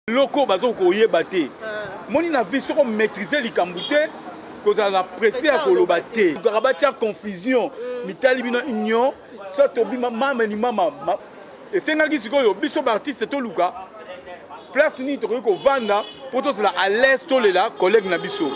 loko bazo koyeba te moni na vie soko maîtriser likambo te kozala na presse ya koloba te batia confusion mitali bino union so tobima mama ni mama esengaki sikoyo biso baartiste toluka place nini tokoki kovanda mpo tozala à l'aise tolela collègue na biso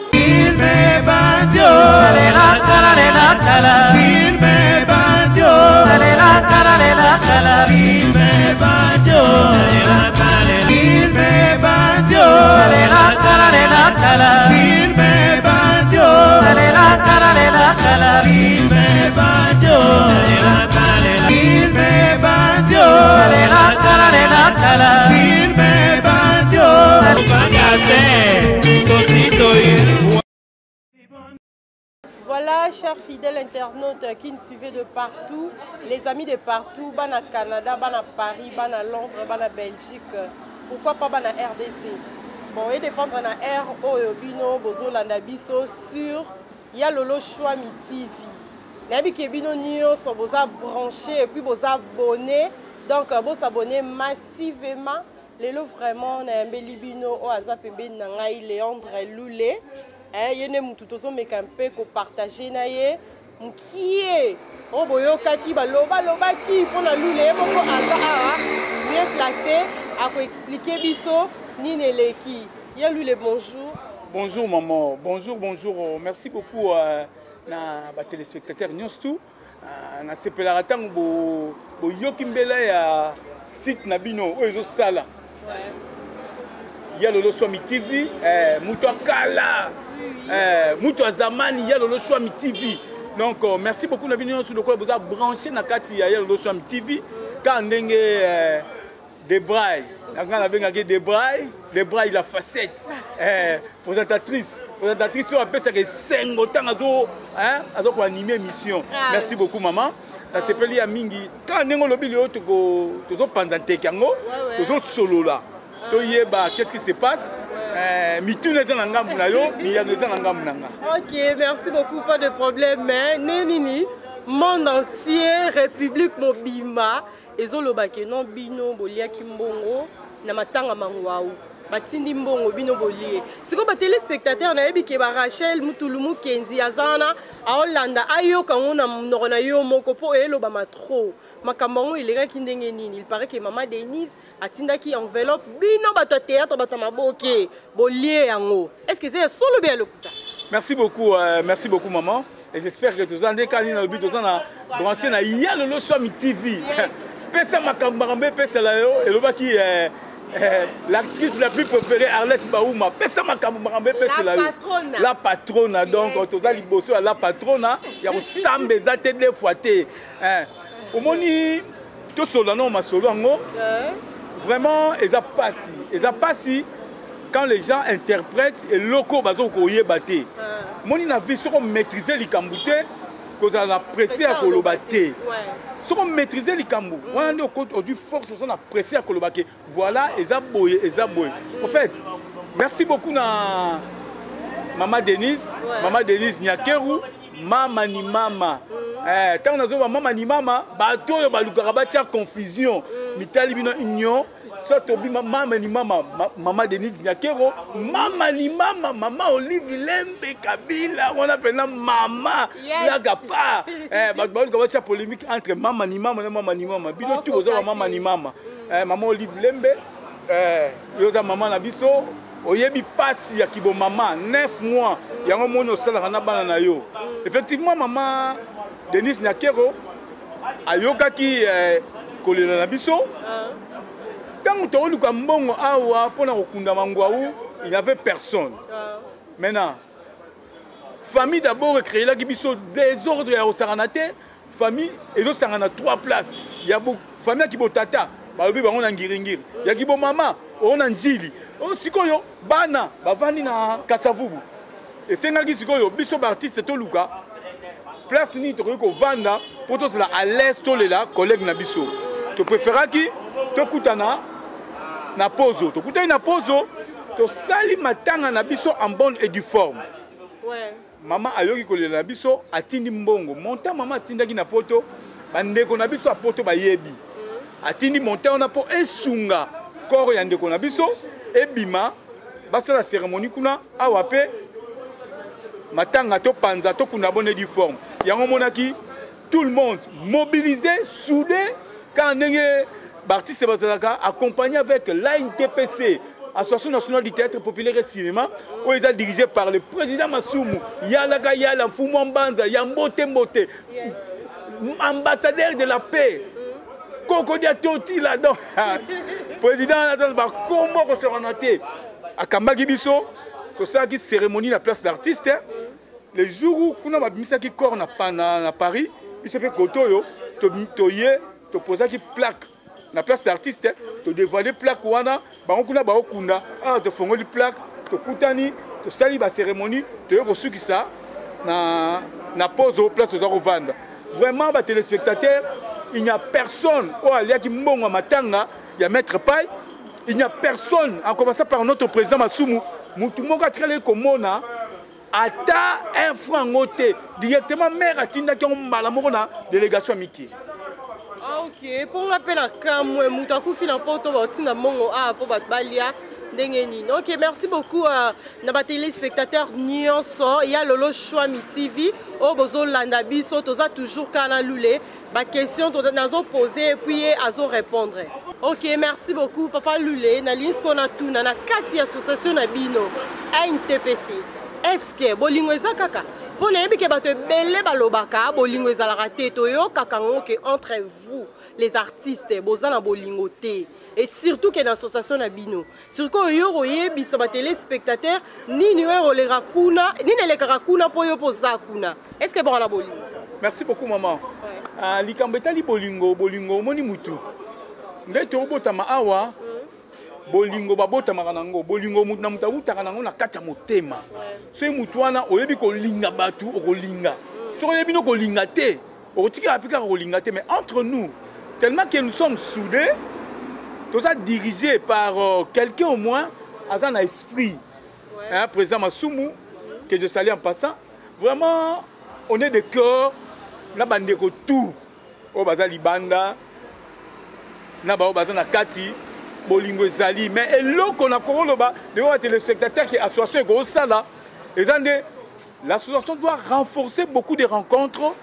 Voilà, chers fidèles internautes qui nous suivent de partout, les amis de partout, bana Canada, bana Paris, bana Londres, bana Belgique, pourquoi pas bana RDC. Bon, et dépendre na R Oyobino, Bozo Landabiso sur Yalolo Chouami TV. Nabi Kebino Nio sont vos branchés et puis vos abonnés. Donc, vos abonnés massivement. Les lots vraiment, na Mbelibino, Oazapembe Nangai, Léandre Loulé. Yene mututozo mekampe ko partager na ye mkié oboyo kaki baloba ki pona lule moko asa bien placé à ko expliquer biso nini leki ya lule. Bonjour. Bonjour maman, bonjour. Merci beaucoup na ba téléspectateurs nyonstu na sepelaka tango bo yoki mbela ya site na bino oyo sala. Ouais. Yalolo Chouami TV, Mouto Kala, Mouto Zamani, Yalolo Chouami TV. Donc, merci beaucoup de venir sur le quoi vous avez branché dans Kati Yalolo Chouami TV. Quand on a des brailles, des brailles, la facette, présentatrice on appelle ça que 5 autant pour animer mission. Merci beaucoup maman. Ça s'appelle Yamingi. Quand on a le billet, tu as pendant tes kango, tu as solo là. Qu'est-ce qui se passe? Ok, merci beaucoup, pas de problème. Nenini, monde entier, République Mobima, Ezolobake, non bino, Bolia Kimbongo, Namatanga Mangwaou. Batindi mbongo bino bolie. Siko ba téléspectateur na yebi ke ba Rachel Mutulumu Kenzi azana a Hollanda ayo kangona mnona yo moko po elo ba matro. Makambango ileka kindenge nini. Il paraît que maman Denise atinda ki enveloppe bino ba théâtre ba maboke bolie yango. Est-ce que c'est solo bien le kuta? Merci beaucoup maman et j'espère que tous en décalé dans le but tous en a branché na Yalolo Chouami TV. Pesa makambarambe pesa la yo et le ba qui l'actrice la plus préférée, Arlette Baouma. La patronne, donc, on a liboso à la patronne, il y a aussi Sambezate de Fouaté. Au moni, tout cela, non, ma solo, vraiment, ils a passé quand les gens interprètent et locaux, bazo koye baté. Moni na vie, sur maîtriser les camboutés, qu'on a pressé à kolobaté. Si on maîtrise les cambous, on a du force, on a pressé à Kolobake. Voilà, Ezaboye. En fait, merci beaucoup à Maman Denise, Maman Denise Nyakeru, Mama ni Mama. Tant on a Mama ni Mama, bateau y a balukarabati confusion. Mitali bino union, soit tobi Mama ni Mama, Maman Denise Nyakeru, Mama ni Mama, Maman Olive Lembe Kabila, on appelle Mama, Lagapa. Balukarabati polémique entre Mama ni Mama et Mama ni Mama. Bino tout aux Mama ni Mama. Maman Olive Lembe, yoza Maman Nabiso. Oyebi passe ya kibo maman 9 mois yango mono sala kana bana na yo. Effectivement maman Denise Nakero ayoka ki kolela na biso. Tant to luka mbongo awa pona kokunda mangwaou, il n'y avait personne. Maintenant famille d'abord créé la biso désordre ya osaranate, famille ezo sangana 3 places. Il y a beaucoup famille ki botata, ba lobi bango na ngiringiri. Ya ki bo mama on a njili. On sikoyo bana bavandi na Kasavubu. Et sengaki sikoyo biso artiste toluka place ni to ko vanda pour tous la à l'aise tolela collègue na biso. To préféraki to kutana na pozo. To kutana na pozo to sali matanga na biso en bonne et due forme. Ouais. Maman ayoki kolela na biso atindi mbongo. Monta maman atindaki na poto bandeko na biso a poto ba yebi. Atindi monta on a po esunga koro ya ndeko na biso et bima basa la cérémonie kuna awape matanga to panza to kuna bonne di forme yango monaki tout le monde mobilisé soudé quand ndenge artiste bazalaka accompagné avec l'ANTPC, Association nationale du théâtre populaire et cinéma, où ils sont dirigés par le président Massoumou, Yalaga Yala, Foumou Mbanza, Yambote Mbote, ambassadeur de la paix, Kokodia Toti là-dedans, président Nazalba, comment on se renoté à Kambagi Bisso, c'est ça qui cérémonie la place d'artiste, le jour où on a mis ça qui corps à Paris, il se fait Kotoyo, Toye, to posa qui plaque. La place d'artiste, tu dévoiler plaque wana, bakuna bakunda, ah te fongoli plaque, te kutani, te sali ba cérémonie, te yoko suki ça na pose au place aux vendre. Vraiment ba téléspectateurs, il n'y a personne au alia qui mbongo matanga, il y a maître paille, il n'y a personne en commençant par notre président Massoumou, mutu monga trele komona ata un franc ngote directement maire atinda ki mbala moko na délégation Miki. Ah ok, pour la peine à Kamwe, Moutakou Filampoto, Batina Mongo, ah, pour Batbalia, Dengeni. Ok, merci beaucoup à nos téléspectateurs Nyonso, il y a Lolo Chouami TV, au Bozo Landabi, Sotoza toujours Kana Loulé, ma question, nous avons posé et puis nous répondre. Ok, merci beaucoup, Papa Loulé, Nalins Konatou, Nana Kati Association Nabino, ANTPC. Est-ce que Bolingo Zakaka? Pour ne pas te belé balobaka, bolingo ezalaka te toyo kakango que entre vous les artistes bozana bolingo te et surtout que dans l'association Nabino. Surtout yo royebi sa téléspectateurs ni ni le rakuna ni ne le rakuna po yo poza kuna. Est-ce que bon la bolingo? Merci beaucoup maman. Likambeta li bolingo moni mutu. Ngai to botama awa. Bolingo babota makanango bolingo mutu na mutabuta kanango na kati ya motema so mutu wana oyebi ko linga batu okolinga so oyebi no ko linga te okotika apika ko linga te mais entre nous tellement que nous sommes soudés tout ça dirigé par quelqu'un au moins azan a esprit hein président Massoumou que je salue en passant vraiment on est de cœur na bandeko tout o bazali banda na ba o bazana kati bolingo ezali mais eloko na koloba de téléspectateurs qui association go sala ezande l'association doit renforcer beaucoup de rencontres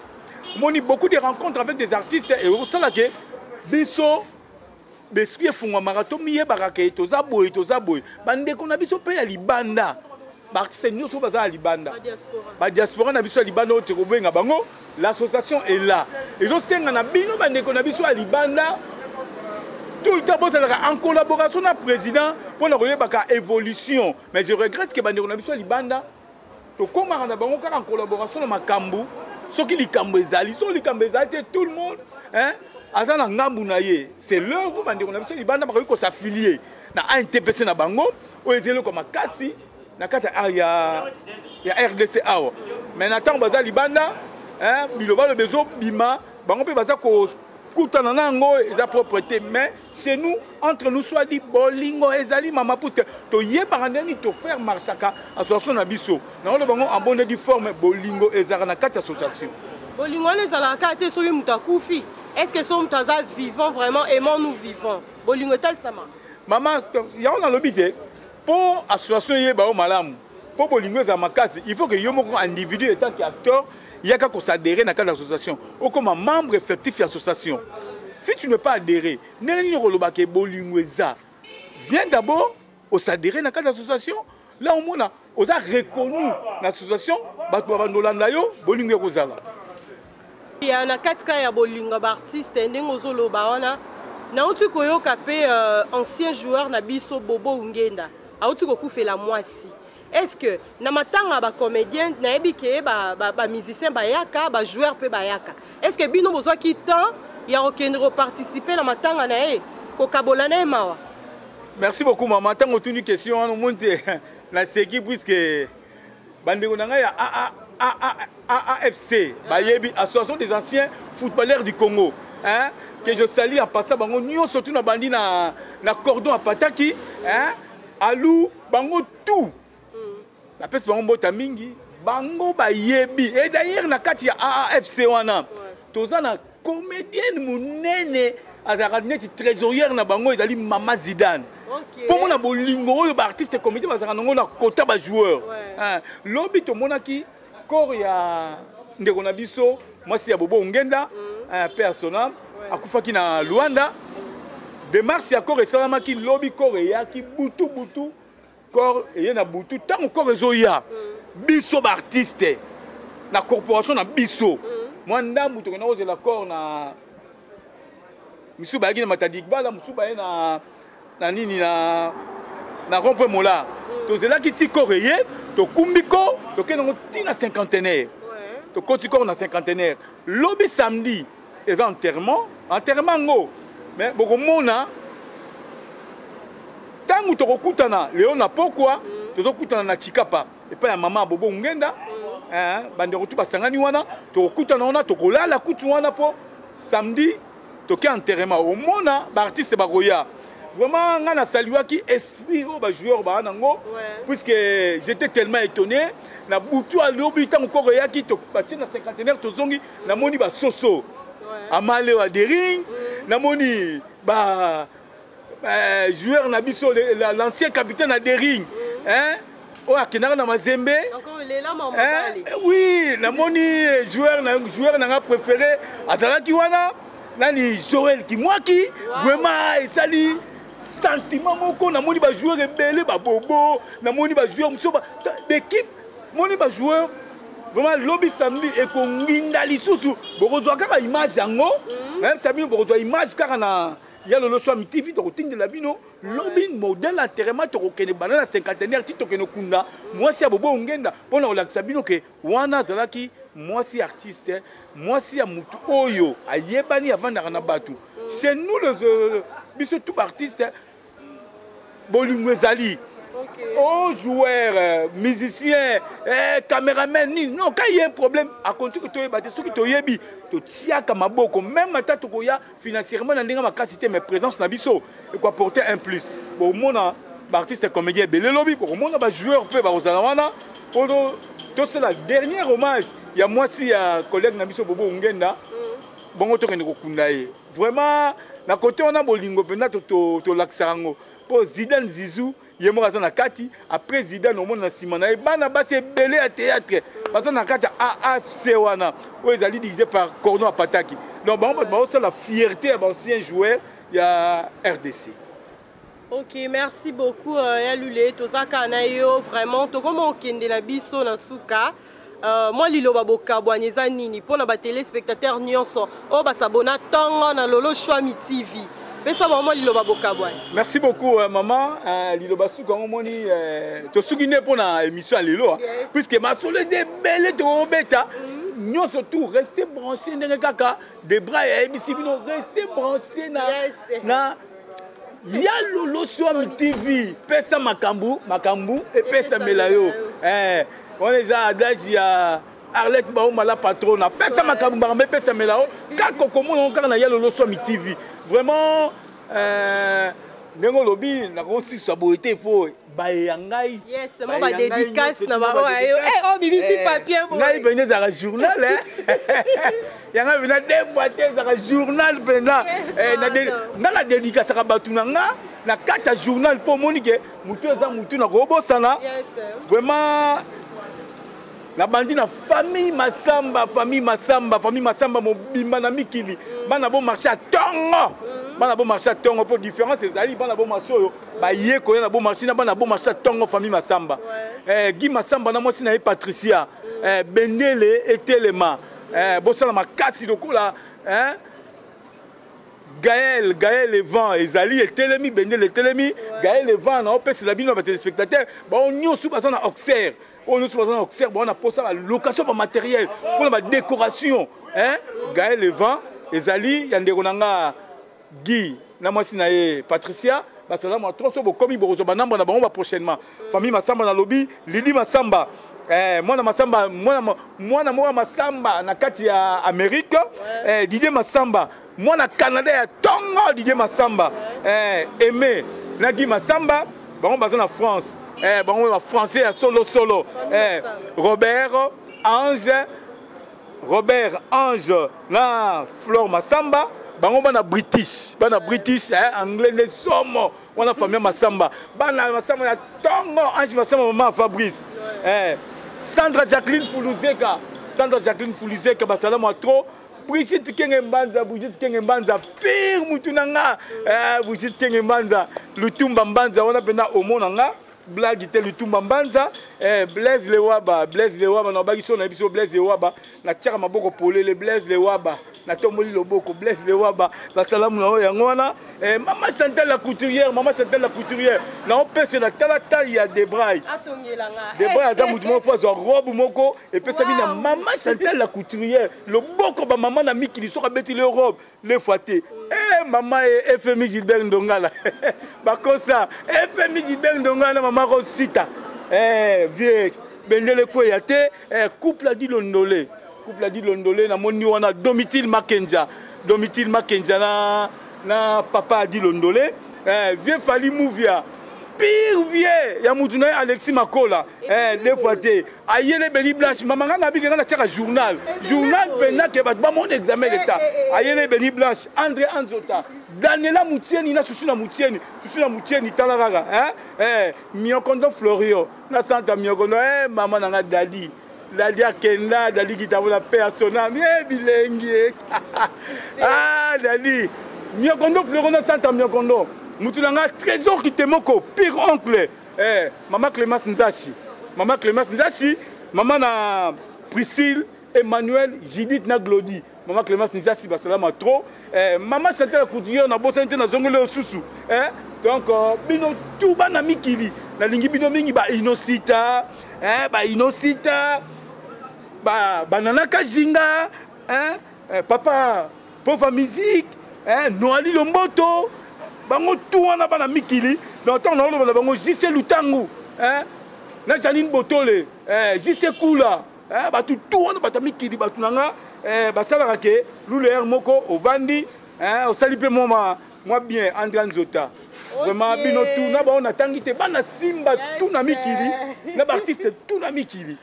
moni beaucoup de rencontres avec des artistes et au sala que biso beski fungwa marathon miye baraka toza boy bande ko na biso pe ya libanda artiste nyonso baza libanda ba diaspora na biso libanda o te ko benga bango l'association est là et donc senga na bino bande ko na biso ya libanda. Tout le temps, en collaboration avec le président pour la évolution. Mais je regrette que Bandeko Nabiso Libanda, comme en collaboration avec Makambu, ceux qui Likambezali, tout le monde, hein, c'est l'heure où Bandeko Nabiso Libanda va s'affilier à ANTPC na Bango, ou les comme Kassi, il y a RDC. Mais maintenant, Baza Libanda, hein, Biloba le besoin Bima, Bango peut Baza propreté mais chez nous entre nous soit dit bolingo ezali mama parce que to yebarandeni to faire marchaka association na biso na le bango en bonne forme bolingo ezara na kati association bolingo ezala kati so mutakufi est-ce que son mutaza vivant vraiment aimant nous vivons bolingo tel sama maman ya on a l'obité pour association yeba o malamu pour bolingo ezala makasi il faut que yo moko individu étant acteur. Il y a qu'à s'adhérer dans cette association ou comme un membre effectif de l'association. Si tu ne veux pas adhérer, viens d'abord au s'adhérer dans cette association. Là au moins, on a reconnu l'association. Il y a un cas de bolingo artiste ancien joueur Nabiso Bobo Ungenda. Fait la moitié. Est-ce que namatanga ba comédien na ebike ba musicien bayaka ba joueur pe bayaka est-ce que bino besoin qui temps ya okendre participer na matanga na ko kabolana mawa. Merci beaucoup maman tango tuni question on monte na seki puisque bandeko nanga ya AFC bayebi association des anciens footballeurs du Congo hein que je salue en passant bango nyo surtout na bandi na cordon à pataki hein alou bango tout. La peste bango mingi bango ba yebi et d'ailleurs na kati ya AFC wana toza na comédienne munene azara neti trésorière na bango ezali Mama Zidane Pour moi, bolingo, les artistes comédien, parce qu'on a un quota de joueurs. Lobby, tout le monde qui, quand il y a Ndegonabiso, moi c'est Bobo Ngenda, un personnage, à Koufaki na Luanda, démarche à corps et salama qui lobby coréen qui boutou corps et na boutou tant encore zoya biso artiste na corporation na biso moi ndambu to na oze la corps na misu ba na matadik bala misu ba na nini na rompe mola to zela ki ti coréen to kumbiko to kenongo tina cinquantenaire to koti corps na cinquantenaire lobby samedi et enterrement ngo mais beaucoup mona tangu tokokutana leo na pokwa tozokutana na Chikapa et pas la maman Bobo Ngenda bandeko tu basangani wana tokokutana wana tokolala kutu wana po samedi toke enterrement au mona ba artiste bagoya vraiment ngana saluaki esprit au ba joueur ba nango puisque j'étais tellement étonné na butu a lobi tangu koreya ki to batina cinquantenaire tozongi na moni ba soso amale wa dering na moni ba joueur nabiso l'ancien capitaine à Dering oh akinaka na Mazembe encore il est là maman oui na moni joueur na préféré azalaki wana nani Joël Kimwaki vraiment esali sentiment moko na moni ba joueur ebele ba bobo na moni ba joueur musoba d'équipe moni ba joueur vraiment lobby samedi et konginda lisusu bokozwa kaka image yango même samedi bokozwa image kaka na il y a le soir TV to ting de la bino lobby modèle enterrement to kene banana cinquantenaire ti to kene kunda moi si abobo ngenda pona la sabino ke wana zalaki moi si artiste moi si amutu oyo ayebani avant na batu chez nous les biso tout artiste bolingo ezali aux joueurs, musiciens, caméramans, non, quand il y a un problème, à continuer que tu es ceux qui t'ont tu tiens comme beaucoup, même à tu financièrement, dans les capacités, mais présence na biso, et quoi porter un plus. Pour mon artiste comédien, le lobby, pour mon joueur, peut aux alawana, pour c'est la dernière hommage. Il y a moi si un collègue na biso Bobo Ngenda, bon autre que nous vraiment, na côté on a bolingo, peut-être to l'axarango, pour Zidane Zizou. Yemo na kati après Zidane au monde na simana e bana base belé à théâtre parce na kati AFC wana où ils allaient dirigé par Corno Apataki donc bon c'est la fierté à ancien joueur il y a RDC. OK, merci beaucoup Yalulé tozaka na yo vraiment to comment okende na biso na suka moi liloba bokabwanyeza nini pona ba téléspectateurs nyonso o ba s'abona tongo na Lolo Shwami TV. Merci beaucoup maman. Liloba suka ngomoni to sugine pona émission lelo puisque ma soledé belle to beta nous surtout rester branché ndenge kaka des bras et bisibino rester branché na ya Lolo Shwami TV pesa makambu et pesa melayo on les a adage ya Arlette Bauma la patronne pesa makambu mais pesa melayo kako komona on kana ya Lolo Shwami TV. Vraiment, nengo lobby na konsi saboté fo ba yangai. Yes, moi ba dédicace na ba oyo. Oh bibi si papier bo. Ngai benye za journal Yanga bina deux fois za journal bena na la dédicace ka batu nanga na kata journal po monike mutu za mutu na robosana. Yes. Vraiment la bandi na famille Masamba mobimba na mikili bana bon marché à tongo bana bon marché à tongo pour différence ezali bana bon marché ba yé ko na bon marché na bana bon marché à tongo famille Masamba Guy Masamba na mosi na Patricia Bendele et Telema bosala makasi lokola Gaël Evan ezali et Telemi Bendele Telemi Gaël Evan na opesi la bino ba téléspectateurs ba on nyosu ba na Auxerre. On a posé la location de matériel pour la décoration. Gaël Evan, Ezali, Yanderonanga, Guy, Namasinae, Patricia, Basalama, Trosso, Bokomi, Borozobanamba, Nabamba prochainement. Famille Masamba na lobby, Lili Masamba. Moi, Masamba, moi, Masamba, Nakati à Amérique, Didier Masamba. Moi, na Canada, ya Tongo, Didier Masamba. Aimé, Nagui Masamba, bon, en France. Bon, français à solo. Robert Ange, na Flore Masamba, bango bana British anglais les somo wana famille masamba bana masamba ya tongo ange masamba maman Fabrice Sandra Jacqueline Fuluzeka basalamu à trop Brigitte Kengembanza pire mutunanga Brigitte Kengembanza Lutumba Mbanza wana pena omonanga blague te Lutumba Mbanza Blaise Lewaba na bagiso na biso Blaise Lewaba na tiaka maboko polele Blaise Lewaba na tomboli loboko Blaise Lewaba basalamu na yango wana maman Chantal la couturière na opese na talata ya Debray aza mutu moko fo robe moko epesa mina maman Chantal la couturière loboko ba maman na mikili soka beti le robe le foité maman FMI Gilbert Ndongala bakosa FMI Gilbert Ndongala maman Rosita vieux bendele ko yate couple a dit Londolé na moni wana Domitil Makenja na papa a dit Londolé vieux Fali Mouvia pire vieux ya mutu na Alexis Makola deux fois te ayele Beni Blanche maman nga bikanga na tiaka journal pena ke ba mon examen d'état ayele Beni Blanche André Anzota Daniela Moutieni na Susuna Moutieni talaraka Miokondo Florio na Santa Miokondo maman nga Dali Akenda Dali kitavola personnel bilengi Dali Miokondo Florio na Santa Miokondo Mutulanga trésor qui te moko pire oncle maman Clémence Nzachi maman na Priscille Emmanuel Judith na Glody maman Clémence Nzachi basalama trop maman Chantal Couture na bosante na zongole osusu donc bino tout bana mikili na lingi bino mingi ba inosita banana kazinga papa pauvre musique Noali Lomboto bango tout wana bana mikili donc on a bango Jissé Lutangu na Janine Botole Jissé Kula batu tout wana bata mikili batu nanga basala ke lule moko ovandi osali pe moi bien André Nzota vraiment bino tout na ba on atangi te bana simba tout na mikili na artiste tout na mikili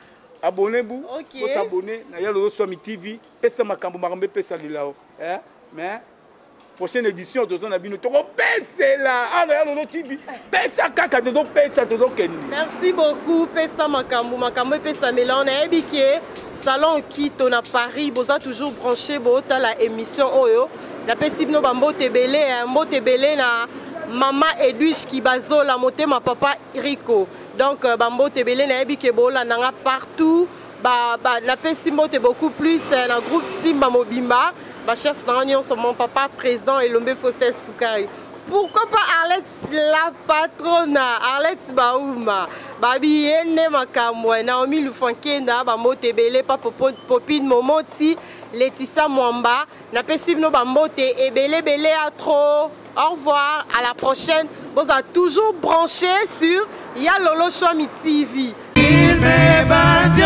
abonnez-vous pour s'abonner na Yalo Swami TV pesa makambo makambe pesa lilao mais prochaine édition de Zona Bino Toro pesa là Yalo TV pesa kaka de pesa de kendi. Merci beaucoup pesa makambo pesa mela on a ébiqué salon qui ton à Paris boza toujours branché bota la émission oyo na pesi bino bambo tebele na Maman Edwige Kibazo la moté ma papa Rico donc bambo tebele na ébiqué bola nanga partout la pesi moté beaucoup plus na groupe Simba Mobimba chef d'union sur mon papa président Elombe Faustin Soukai. Pourquoi pas Arlette la patrona, Arlette Baouma, Babi Yene Makamwe, Naomi Lufankenda, Bamote Bele, Papa Popine Momoti, Laetitia Mwamba, Napesivno Bamote et Bele à trop. Au revoir, à la prochaine. Vous êtes toujours branché sur Yalolo Swami TV. Filme bandio,